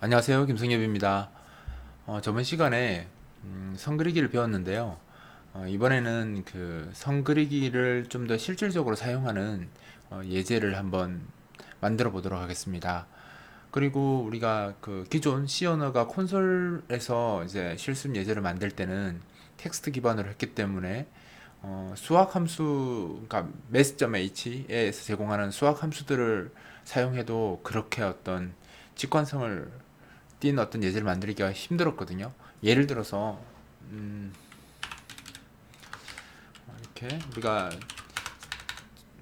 안녕하세요. 김성엽입니다. 저번 시간에 선 그리기를 배웠는데요. 이번에는 그 선 그리기를 좀 더 실질적으로 사용하는 예제를 한번 만들어 보도록 하겠습니다. 그리고 우리가 그 기존 C 언어가 콘솔에서 이제 실습 예제를 만들 때는 텍스트 기반으로 했기 때문에 수학 함수, 그러니까 math.h에서 제공하는 수학 함수들을 사용해도 그렇게 어떤 직관성을 띈 어떤 예제를 만들기가 힘들었거든요. 예를 들어서 이렇게 우리가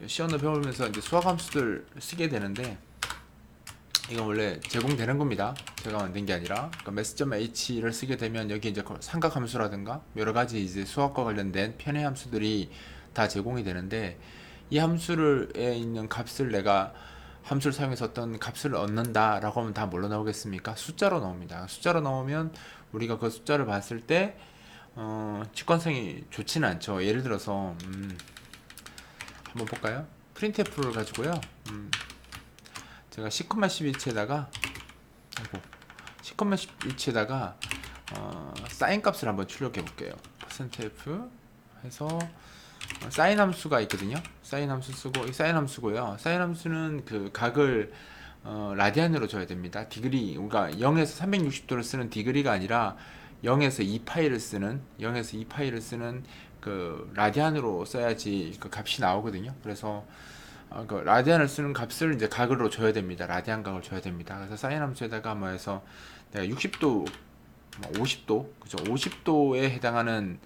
시험을 배우면서 이제 수학 함수들 쓰게 되는데 이건 원래 제공되는 겁니다. 제가 만든 게 아니라 그러니까 math.h를 쓰게 되면 여기 이제 삼각 함수라든가 여러 가지 이제 수학과 관련된 편의 함수들이 다 제공이 되는데 이 함수를에 있는 값을 내가 함수를 사용해서 어떤 값을 얻는다라고 하면 다 뭘로 나오겠습니까? 숫자로 나옵니다. 숫자로 나오면 우리가 그 숫자를 봤을 때 직관성이 좋지는 않죠. 예를 들어서 한번 볼까요? 프린트f를 가지고요. 제가 10,12에다가 아이고 10,12에다가 사인 값을 한번 출력해 볼게요. %f 해서 사인 함수가 있거든요. 사인 함수 쓰고 이 사인 함수고요. 사인 함수는 그 각을 라디안으로 줘야 됩니다. 디그리 우리가 0에서 360도를 쓰는 디그리가 아니라 0에서 2파이를 쓰는 그 라디안으로 써야지 그 값이 나오거든요. 그래서 그 라디안을 쓰는 값을 이제 각으로 줘야 됩니다. 라디안 각을 줘야 됩니다. 그래서 사인 함수에다가 뭐 해서 내가 60도, 50도, 그죠? 50도에 해당하는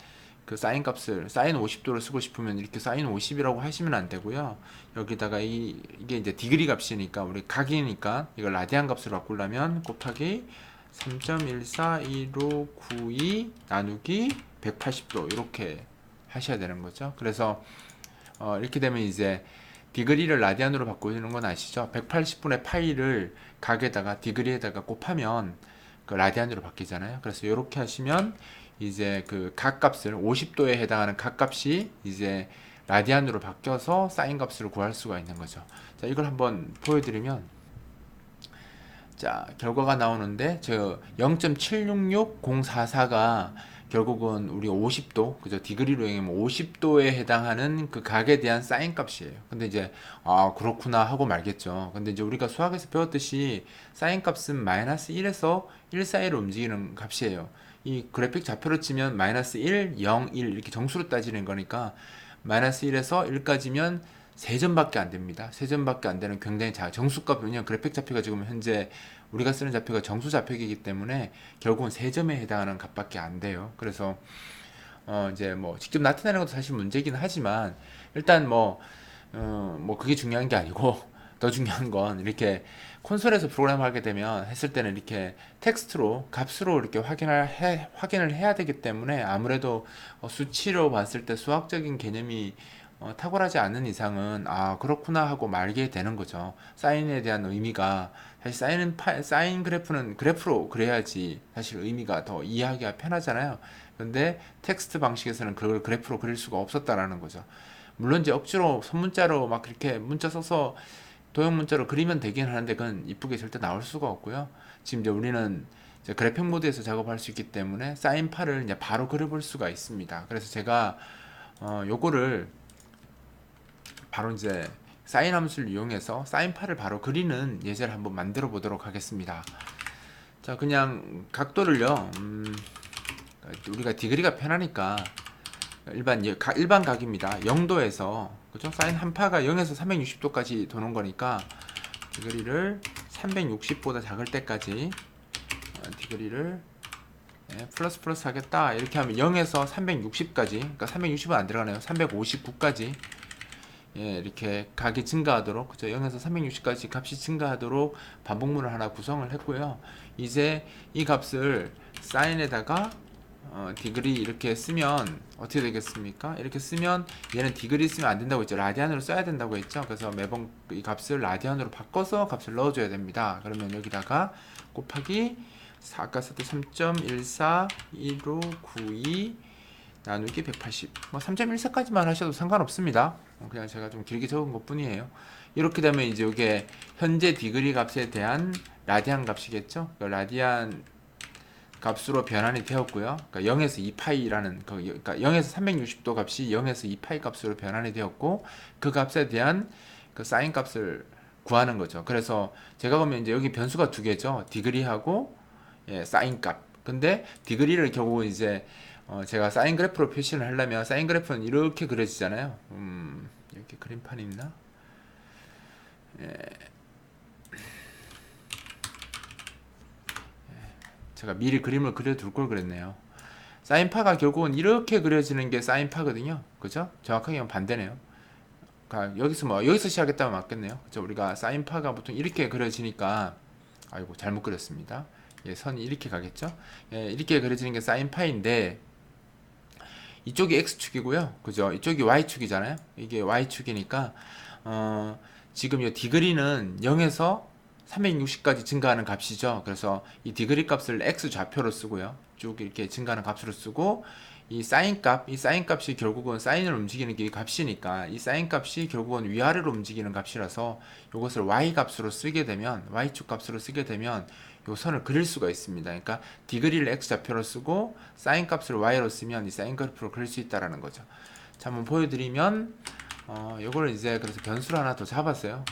그 사인 값을 사인 50도를 쓰고 싶으면 이렇게 사인 50이라고 하시면 안 되고요. 여기다가 이게 이제 디그리 값이니까 우리 각이니까 이걸 라디안 값으로 바꾸려면 곱하기 3.141592 나누기 180도 이렇게 하셔야 되는 거죠. 그래서 이렇게 되면 이제 디그리를 라디안으로 바꾸는 건 아시죠? 180분의 파이를 각에다가 디그리에다가 곱하면 그 라디안으로 바뀌잖아요. 그래서 이렇게 하시면 이제 그 각 값을 50도에 해당하는 각 값이 이제 라디안으로 바뀌어서 사인 값을 구할 수가 있는 거죠. 자, 이걸 한번 보여드리면 자, 결과가 나오는데 저 0.766044가 결국은 우리 50도, 그죠? 디그리로 얘기하면 50도에 해당하는 그 각에 대한 사인 값이에요. 근데 이제 아, 그렇구나 하고 말겠죠. 근데 이제 우리가 수학에서 배웠듯이 사인 값은 마이너스 1에서 1 사이로 움직이는 값이에요. 이 그래픽 좌표로 치면 마이너스 1, 0, 1 이렇게 정수로 따지는 거니까 마이너스 1에서 1까지면 3점밖에 안 됩니다. 3점밖에 안 되는 굉장히 정수값, 왜냐면 그래픽 좌표가 지금 현재 우리가 쓰는 좌표가 정수 좌표이기 때문에 결국은 3점에 해당하는 값밖에 안 돼요. 그래서 이제 뭐 직접 나타내는 것도 사실 문제긴 하지만 일단 뭐 그게 중요한 게 아니고 더 중요한 건 이렇게 콘솔에서 프로그램 하게 되면 했을 때는 이렇게 텍스트로 값으로 이렇게 확인을 해야 되기 때문에 아무래도 수치로 봤을 때 수학적인 개념이 탁월하지 않는 이상은 아 그렇구나 하고 말게 되는 거죠. 사인에 대한 의미가 사실 사인 그래프는 그래프로 그려야지 사실 의미가 더 이해하기가 편하잖아요. 근데 텍스트 방식에서는 그걸 그래프로 그릴 수가 없었다라는 거죠. 물론 이제 억지로 선문자로 막 그렇게 문자 써서 도형 문자로 그리면 되긴 하는데 그건 이쁘게 절대 나올 수가 없고요. 지금 이제 우리는 이제 그래픽 모드에서 작업할 수 있기 때문에 사인파를 이제 바로 그려볼 수가 있습니다. 그래서 제가 요거를 바로 이제 사인 함수를 이용해서 사인파를 바로 그리는 예제를 한번 만들어 보도록 하겠습니다. 자, 그냥 각도를요. 우리가 디그리가 편하니까 일반 각입니다. 0도에서 그죠? 사인 한 파가 0에서 360도까지 도는 거니까 디그리를 360보다 작을 때까지 디그리를 플러스 하겠다 이렇게 하면 0에서 360까지 그러니까 360은 안 들어가네요. 359까지 이렇게 각이 증가하도록 그죠? 0에서 360까지 값이 증가하도록 반복문을 하나 구성을 했고요. 이제 이 값을 사인에다가 디그리 이렇게 쓰면 어떻게 되겠습니까? 이렇게 쓰면 얘는 디그리 쓰면 안 된다고 했죠. 라디안으로 써야 된다고 했죠. 그래서 매번 이 값을 라디안으로 바꿔서 값을 넣어줘야 됩니다. 그러면 여기다가 곱하기 아까 썼던 3.141592 나누기 180. 뭐 3.14까지만 하셔도 상관없습니다. 그냥 제가 좀 길게 적은 것 뿐이에요. 이렇게 되면 이제 이게 현재 디그리 값에 대한 라디안 값이겠죠. 그 라디안 값으로 변환이 되었고요. 그러니까 0에서 2파이라는 그러니까 0에서 360도 값이 0에서 2파이 값으로 변환이 되었고 그 값에 대한 그 사인 값을 구하는 거죠. 그래서 제가 보면 이제 여기 변수가 두 개죠. 디그리하고 예, 사인 값. 근데 디그리를 결국 이제 제가 사인 그래프로 표시를 하려면 사인 그래프는 이렇게 그려지잖아요. 이렇게 그림판이 있나? 예, 제가 미리 그림을 그려둘 걸 그랬네요. 사인파가 결국은 이렇게 그려지는 게 사인파거든요. 그죠? 정확하게 하면 반대네요. 그러니까 여기서 시작했다면 맞겠네요. 그죠? 우리가 사인파가 보통 이렇게 그려지니까 아이고 잘못 그렸습니다. 예, 선이 이렇게 가겠죠? 예, 이렇게 그려지는 게 사인파인데 이쪽이 x축이고요. 그죠? 이쪽이 y축이잖아요. 이게 y축이니까 지금 이 디그리는 0에서 360까지 증가하는 값이죠. 그래서 이 디그리 값을 x 좌표로 쓰고요. 쭉 이렇게 증가하는 값으로 쓰고 이 사인 값이 결국은 사인을 움직이는 게 이 값이니까 이 사인 값이 결국은 위아래로 움직이는 값이라서 이것을 y 값으로 쓰게 되면 y축 값으로 쓰게 되면 요 선을 그릴 수가 있습니다. 그러니까 디그리를 x 좌표로 쓰고 사인 값을 y로 쓰면 이 사인 그래프로 그릴 수 있다라는 거죠. 자, 한번 보여드리면 요거를 이제 그래서 변수를 하나 더 잡았어요.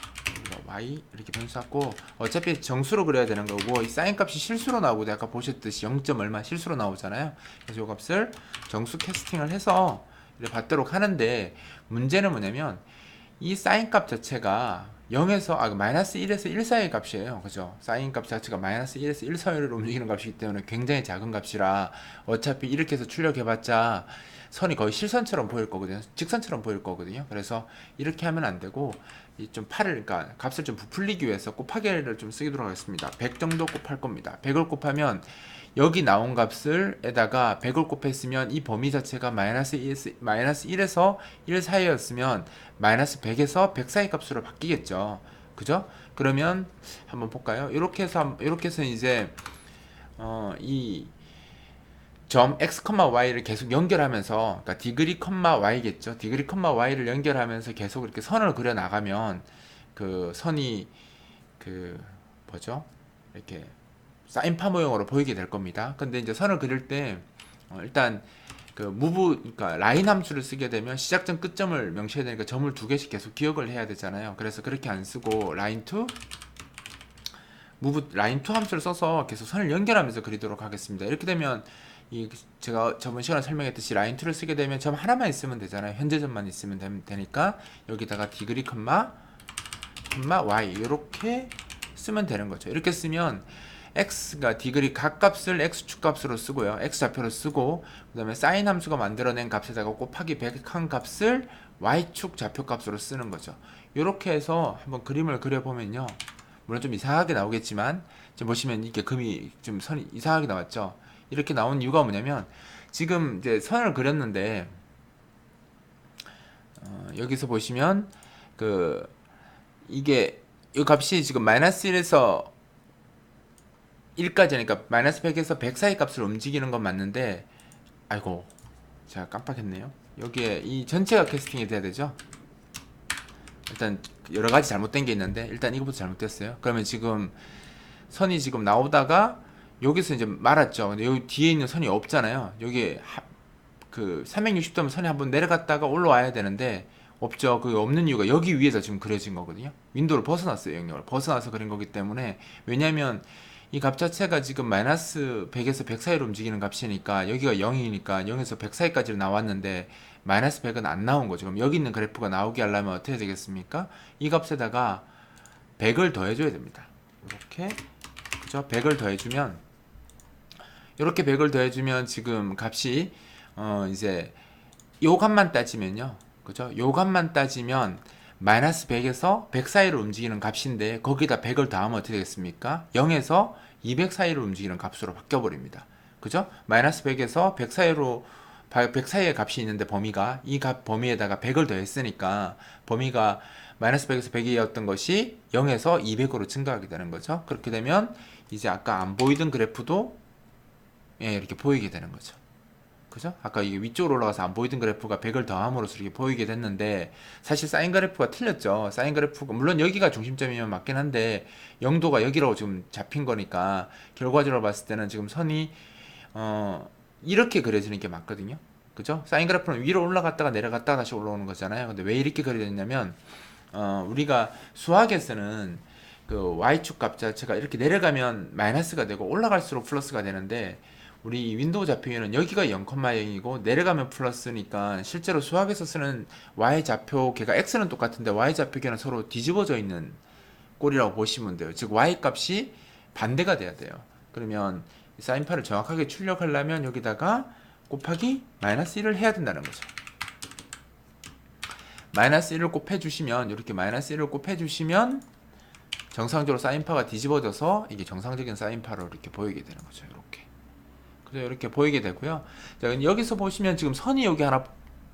y 이렇게 변수 잡고 어차피 정수로 그려야 되는 거고 이 사인 값이 실수로 나오고 아까 보셨듯이 0. 얼마 실수로 나오잖아요. 그래서 이 값을 정수 캐스팅을 해서 이렇게 받도록 하는데 문제는 뭐냐면 이 사인 값 자체가 0에서 마이너스 1에서 1 사이의 값이에요. 그죠? 사인 값 자체가 마이너스 1에서 1 사이로 움직이는 값이기 때문에 굉장히 작은 값이라 어차피 이렇게 해서 출력해봤자 선이 거의 실선처럼 보일 거거든요. 직선처럼 보일 거거든요. 그래서 이렇게 하면 안 되고 이 좀 그러니까 값을 좀 부풀리기 위해서 곱하기를 좀 쓰도록 하겠습니다. 100 정도 곱할 겁니다. 100을 곱하면 여기 나온 값을 에다가 100을 곱했으면 이 범위 자체가 마이너스 1에서 1 사이였으면 마이너스 100에서 100 사이 값으로 바뀌겠죠. 그죠? 그러면 한번 볼까요? 이렇게 해서 이제 이 점 x, y를 계속 연결하면서 그러니까 디그리, y겠죠. 디그리, y를 연결하면서 계속 이렇게 선을 그려 나가면 그 선이 그 뭐죠? 이렇게 사인파 모형으로 보이게 될 겁니다. 근데 이제 선을 그릴 때 일단 그 그러니까 라인 함수를 쓰게 되면 시작점 끝점을 명시해야 되니까 점을 두 개씩 계속 기억을 해야 되잖아요. 그래서 그렇게 안 쓰고 라인 투 함수를 써서 계속 선을 연결하면서 그리도록 하겠습니다. 이렇게 되면 제가 저번 시간에 설명했듯이 라인 2를 쓰게 되면 점 하나만 있으면 되잖아요. 현재 점만 있으면 되니까 여기다가 디그리 y 이렇게 쓰면 되는 거죠. 이렇게 쓰면 x가 디그리 각 값을 x축 값으로 쓰고요. x좌표로 쓰고 그 다음에 사인 함수가 만들어낸 값에다가 곱하기 100한 값을 y축 좌표 값으로 쓰는 거죠. 이렇게 해서 한번 그림을 그려보면요. 물론 좀 이상하게 나오겠지만 지금 보시면 이게 금이 좀 선이 이상하게 나왔죠. 이렇게 나온 이유가 뭐냐면 지금 이제 선을 그렸는데 여기서 보시면 이게 이 값이 지금 마이너스 1에서 1까지 하니까 마이너스 100에서 100 사이 값을 움직이는 건 맞는데 아이고 제가 깜빡했네요. 여기에 이 전체가 캐스팅이 돼야 되죠. 일단 여러가지 잘못된 게 있는데 일단 이거부터 잘못됐어요. 그러면 지금 선이 지금 나오다가 여기서 이제 말았죠. 근데 여기 뒤에 있는 선이 없잖아요. 여기 그 360도면 선이 한번 내려갔다가 올라와야 되는데 없죠. 그게 없는 이유가 여기 위에서 지금 그려진 거거든요. 윈도우를 벗어났어요. 영역을 벗어나서 그린 거기 때문에 왜냐면 이 값 자체가 지금 마이너스 100에서 100 사이로 움직이는 값이니까 여기가 0이니까 0에서 100 사이까지 나왔는데 마이너스 100은 안 나온 거죠. 그럼 여기 있는 그래프가 나오게 하려면 어떻게 되겠습니까? 이 값에다가 100을 더해줘야 됩니다. 이렇게 그죠? 100을 더해주면 이렇게 100을 더해주면 지금 값이 이제 요 값만 따지면요. 그죠? 요 값만 따지면 마이너스 100에서 100 사이로 움직이는 값인데 거기다 100을 더하면 어떻게 되겠습니까? 0에서 200 사이로 움직이는 값으로 바뀌어버립니다. 그죠? 마이너스 100에서 100 사이로 100 사이의 값이 있는데 범위가 이 값 범위에다가 100을 더했으니까 범위가 마이너스 100에서 100이었던 것이 0에서 200으로 증가하게 되는 거죠. 그렇게 되면 이제 아까 안 보이던 그래프도 예, 이렇게 보이게 되는 거죠. 그죠? 아까 이게 위쪽으로 올라가서 안 보이던 그래프가 100을 더함으로써 이렇게 보이게 됐는데 사실 사인 그래프가 틀렸죠. 사인 그래프가 물론 여기가 중심점이면 맞긴 한데 0도가 여기로 지금 잡힌 거니까 결과적으로 봤을 때는 지금 선이 이렇게 그려지는 게 맞거든요. 그죠? 사인 그래프는 위로 올라갔다가 내려갔다가 다시 올라오는 거잖아요. 근데 왜 이렇게 그려졌냐면 우리가 수학에서는 그 y축 값 자체가 이렇게 내려가면 마이너스가 되고 올라갈수록 플러스가 되는데 우리 윈도우 좌표에는 여기가 0,0이고 내려가면 플러스니까 실제로 수학에서 쓰는 y 좌표계가 x는 똑같은데 y 좌표계는 서로 뒤집어져 있는 꼴이라고 보시면 돼요. 즉 y 값이 반대가 돼야 돼요. 그러면 사인파를 정확하게 출력하려면 여기다가 곱하기 마이너스 1을 해야 된다는 거죠. 마이너스 1을 곱해주시면 이렇게 마이너스 1을 곱해주시면 정상적으로 사인파가 뒤집어져서 이게 정상적인 사인파로 이렇게 보이게 되는 거죠. 이렇게. 그래서 이렇게 보이게 되고요. 자, 여기서 보시면 지금 선이 여기 하나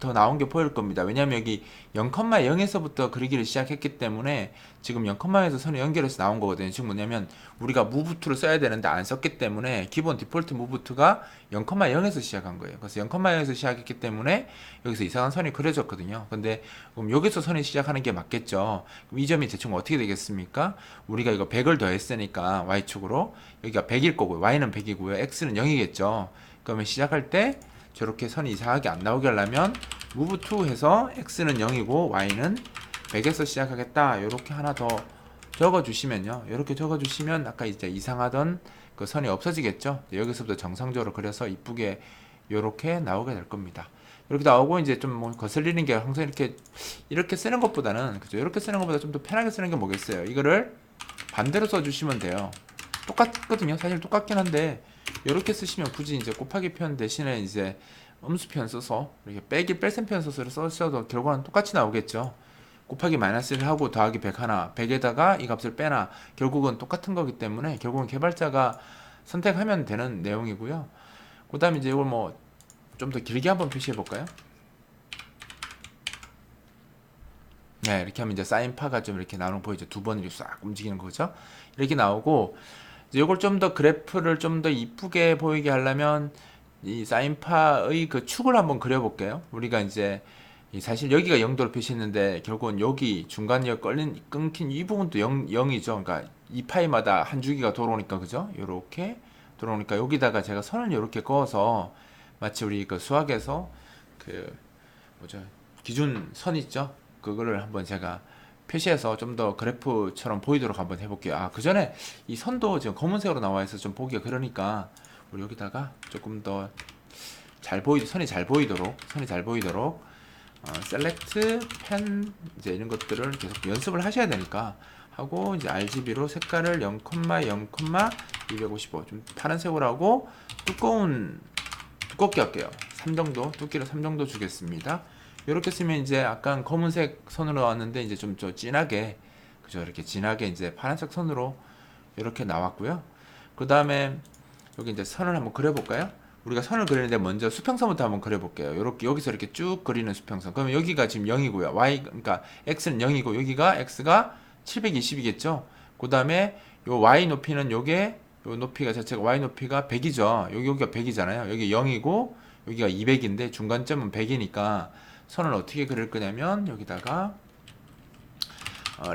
더 나온 게 보일 겁니다. 왜냐하면 여기 0,0에서부터 그리기를 시작했기 때문에 지금 0,0에서 선을 연결해서 나온 거거든요. 지금 뭐냐면 우리가 무브투를 써야 되는데 안 썼기 때문에 기본 디폴트 무브투가 0,0에서 시작한 거예요. 그래서 0,0에서 시작했기 때문에 여기서 이상한 선이 그려졌거든요. 근데 그럼 여기서 선이 시작하는 게 맞겠죠. 그럼 이 점이 대충 어떻게 되겠습니까? 우리가 이거 100을 더했으니까 y축으로 여기가 100일 거고요. y는 100이고요. x는 0이겠죠. 그러면 시작할 때 저렇게 선이 이상하게 안 나오게 하려면 move to 해서 x는 0이고 y는 100에서 시작하겠다. 이렇게 하나 더 적어주시면요. 이렇게 적어주시면 아까 이제 이상하던 그 선이 없어지겠죠. 여기서부터 정상적으로 그려서 이쁘게 이렇게 나오게 될 겁니다. 이렇게 나오고 이제 좀 뭐 거슬리는 게 항상 이렇게 쓰는 것보다는 그죠? 이렇게 쓰는 것보다 좀 더 편하게 쓰는 게 뭐겠어요? 이거를 반대로 써주시면 돼요. 똑같거든요. 사실 똑같긴 한데 이렇게 쓰시면 굳이 이제 곱하기 편 대신에 이제 음수편 써서 이렇게 빼기 뺄셈 편 써서 써도 결과는 똑같이 나오겠죠. 곱하기 마이너스를 하고 더하기 100 하나 100에다가 이 값을 빼나 결국은 똑같은 거기 때문에 결국은 개발자가 선택하면 되는 내용이고요. 그 다음에 이제 이걸 뭐 좀 더 길게 한번 표시해 볼까요? 네, 이렇게 하면 이제 사인파가 좀 이렇게 나오는 거 보이죠? 두 번 이렇게 싹 움직이는 거죠? 이렇게 나오고 이걸 좀 더 그래프를 좀 더 이쁘게 보이게 하려면 이 사인파의 그 축을 한번 그려볼게요. 우리가 이제 사실 여기가 0도로 표시했는데 결국은 여기 중간에 끊긴 이 부분도 0이죠. 그러니까 이 파이마다 한 주기가 돌아오니까 그죠? 요렇게 돌아오니까 여기다가 제가 선을 이렇게 그어서 마치 우리 그 수학에서 그 뭐죠? 기준 선 있죠? 그거를 한번 제가 표시해서 좀 더 그래프처럼 보이도록 한번 해볼게요. 아, 그 전에 이 선도 지금 검은색으로 나와 있어서 좀 보기가 그러니까 우리 여기다가 조금 더 선이 잘 보이도록 셀렉트 펜 이제 이런 것들을 계속 연습을 하셔야 되니까 하고 이제 RGB로 색깔을 0,0,255 좀 파란색으로 하고 두껍게 할게요. 3 정도 두께를 3 정도 주겠습니다. 이렇게 쓰면 이제 약간 검은색 선으로 나왔는데 이제 좀 진하게 그죠? 이렇게 진하게 이제 파란색 선으로 이렇게 나왔고요. 그 다음에 여기 이제 선을 한번 그려볼까요? 우리가 선을 그리는데 먼저 수평선부터 한번 그려볼게요. 이렇게 여기서 이렇게 쭉 그리는 수평선. 그러면 여기가 지금 0이고요. 그러니까 x는 0이고 여기가 x가 720이겠죠. 그 다음에 요 y 높이는 요게 요 높이가 자체가 y 높이가 100이죠. 여기가 100이잖아요. 여기 0이고 여기가 200인데 중간점은 100이니까 선을 어떻게 그릴 거냐면 여기다가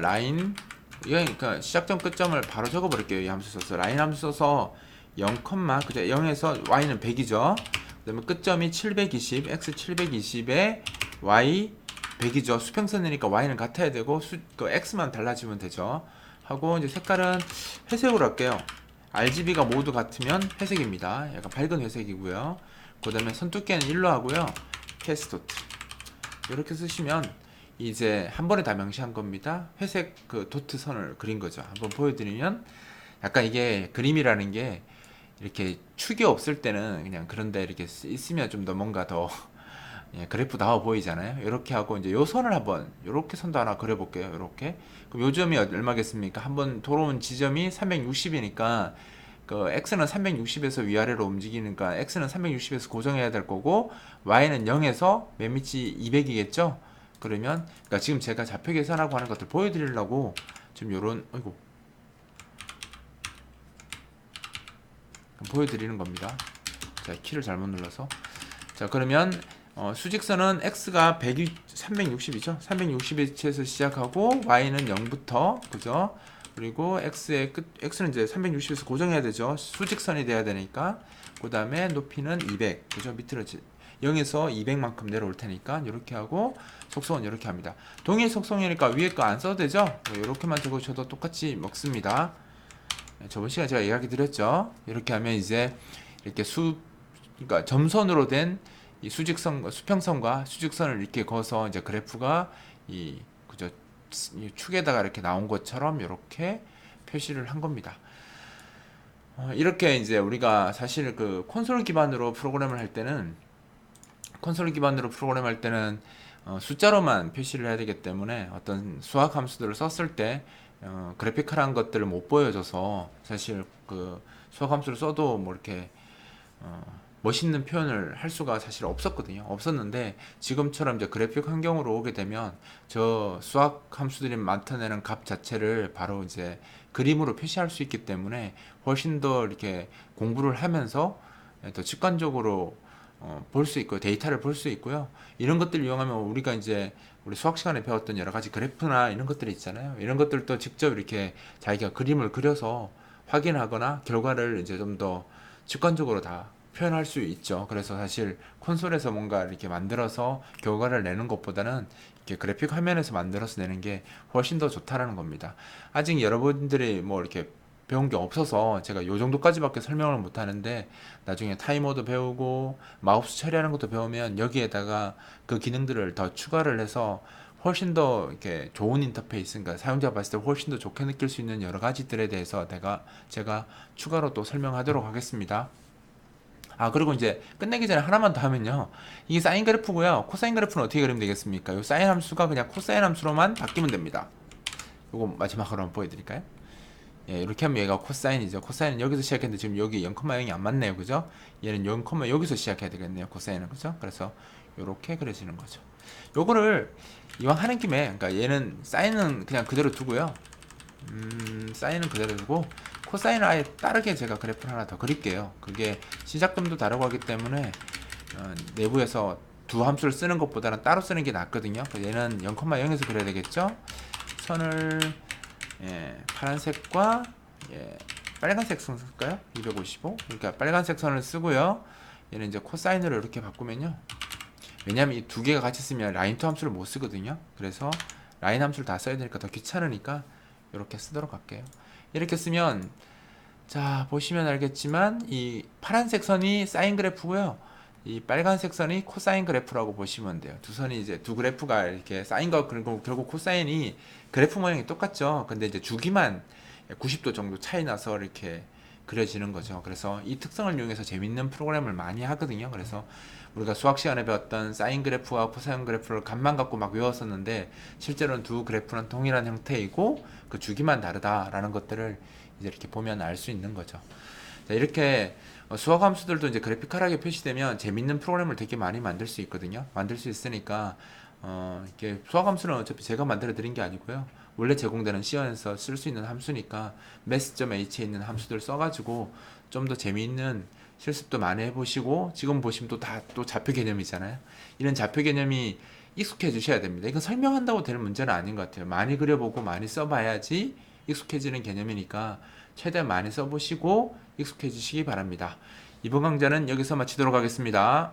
라인 그러니까 시작점 끝점을 바로 적어 버릴게요. 이 함수 써서 라인 함수 써서 0, 그죠? 0에서 y는 100이죠. 그다음에 끝점이 720 x 720에 y 100이죠. 수평선이니까 y는 같아야 되고 그 x만 달라지면 되죠. 하고 이제 색깔은 회색으로 할게요. RGB가 모두 같으면 회색입니다. 약간 밝은 회색이고요. 그 다음에 선 두께는 1로 하고요. 캐스도트 이렇게 쓰시면 이제 한 번에 다 명시한 겁니다. 회색 그 도트 선을 그린 거죠. 한번 보여드리면 약간 이게 그림이라는 게 이렇게 축이 없을 때는 그냥 그런데 이렇게 있으면 좀 더 뭔가 더 예, 그래프다워 보이잖아요. 이렇게 하고 이제 요 선을 한번 이렇게 선도 하나 그려볼게요. 이렇게 그럼 요 점이 얼마겠습니까? 한번 돌아온 지점이 360이니까 그 x는 360에서 위아래로 움직이니까 x는 360에서 고정해야 될 거고 y는 0에서 맨 밑이 200이겠죠? 그러면 그러니까 지금 제가 좌표 계산하고 하는 것들 보여드리려고 지금 요런 보여드리는 겁니다. 자, 키를 잘못 눌러서 자, 그러면 수직선은 x가 360이죠. 360에서 시작하고 y는 0부터 그죠? 그리고 x는 이제 360에서 고정해야 되죠. 수직선이 돼야 되니까. 그 다음에 높이는 200 그죠? 밑으로 0에서 200만큼 내려올 테니까 이렇게 하고 속성은 이렇게 합니다. 동일 속성이니까 위에 거 안 써도 되죠? 이렇게만 적어주셔도 똑같이 먹습니다. 저번 시간에 제가 이야기 드렸죠. 이렇게 하면 이제 이렇게 그러니까 점선으로 된 이 수평선과 수직선을 이렇게 그어서 이제 그래프가 그저 이 축에다가 이렇게 나온 것처럼 이렇게 표시를 한 겁니다. 이렇게 이제 우리가 사실 그 콘솔 기반으로 프로그램을 할 때는 숫자로만 표시를 해야 되기 때문에 어떤 수학 함수들을 썼을 때 그래픽화한 것들을 못 보여줘서 사실 그 수학 함수를 써도 뭐 이렇게 멋있는 표현을 할 수가 사실 없었는데 지금처럼 이제 그래픽 환경으로 오게 되면 저 수학 함수들이 나타내는 값 자체를 바로 이제 그림으로 표시할 수 있기 때문에 훨씬 더 이렇게 공부를 하면서 더 직관적으로 볼 수 있고 데이터를 볼 수 있고요. 이런 것들을 이용하면 우리가 이제 우리 수학 시간에 배웠던 여러 가지 그래프나 이런 것들이 있잖아요. 이런 것들도 직접 이렇게 자기가 그림을 그려서 확인하거나 결과를 이제 좀 더 직관적으로 다 표현할 수 있죠. 그래서 사실 콘솔에서 뭔가 이렇게 만들어서 결과를 내는 것보다는 이렇게 그래픽 화면에서 만들어서 내는 게 훨씬 더 좋다라는 겁니다. 아직 여러분들이 뭐 이렇게 배운 게 없어서 제가 요 정도까지밖에 설명을 못 하는데 나중에 타이머도 배우고 마우스 처리하는 것도 배우면 여기에다가 그 기능들을 더 추가를 해서 훨씬 더 이렇게 좋은 인터페이스, 그러니까 사용자 봤을 때 훨씬 더 좋게 느낄 수 있는 여러 가지들에 대해서 제가 추가로 또 설명하도록 하겠습니다. 그리고 이제 끝내기 전에 하나만 더 하면요. 이게 사인 그래프고요. 코사인 그래프는 어떻게 그리면 되겠습니까? 이 사인 함수가 그냥 코사인 함수로만 바뀌면 됩니다. 이거 마지막으로 한번 보여드릴까요? 예, 이렇게 하면 얘가 코사인이죠. 코사인은 여기서 시작했는데 지금 여기 0,0이 안 맞네요. 그죠? 얘는 0, 여기서 시작해야 되겠네요. 코사인은. 그죠? 그래서 이렇게 그려지는 거죠. 요거를 이왕 하는 김에, 그러니까 얘는 사인은 그냥 그대로 두고요. 사인은 그대로 두고 코사인을 아예 다르게 제가 그래프를 하나 더 그릴게요. 그게 시작점도 다르고 하기 때문에 내부에서 두 함수를 쓰는 것보다는 따로 쓰는 게 낫거든요. 얘는 0,0에서 그려야 되겠죠. 선을 파란색과 빨간색 선 쓸까요? 255. 그러니까 빨간색 선을 쓰고요. 얘는 이제 코사인으로 이렇게 바꾸면요. 왜냐면 이 두 개가 같이 쓰면 라인 투 함수를 못 쓰거든요. 그래서 라인 함수를 다 써야 되니까 더 귀찮으니까 이렇게 쓰도록 할게요. 이렇게 쓰면 자 보시면 알겠지만 이 파란색 선이 사인 그래프고요. 이 빨간색 선이 코사인 그래프라고 보시면 돼요. 두 선이 이제 두 그래프가 이렇게 사인과 그리고 결국 코사인이 그래프 모양이 똑같죠. 근데 이제 주기만 90도 정도 차이 나서 이렇게 그려지는 거죠. 그래서 이 특성을 이용해서 재밌는 프로그램을 많이 하거든요. 그래서 우리가 수학 시간에 배웠던 사인 그래프와 코사인 그래프를 값만 갖고 막 외웠었는데 실제로는 두 그래프는 동일한 형태이고 그 주기만 다르다라는 것들을 이제 이렇게 보면 알 수 있는 거죠. 자, 이렇게 수학 함수들도 이제 그래픽하게 표시되면 재밌는 프로그램을 되게 많이 만들 수 있거든요. 만들 수 있으니까 이렇게 수학 함수는 어차피 제가 만들어 드린 게 아니고요. 원래 제공되는 C에서 쓸 수 있는 함수니까 math.h에 있는 함수들 써가지고 좀 더 재미있는 실습도 많이 해보시고 지금 보시면 또 좌표 개념이잖아요. 이런 좌표 개념이 익숙해지셔야 됩니다. 이건 설명한다고 될 문제는 아닌 것 같아요. 많이 그려보고 많이 써봐야지 익숙해지는 개념이니까 최대한 많이 써보시고 익숙해지시기 바랍니다. 이번 강좌는 여기서 마치도록 하겠습니다.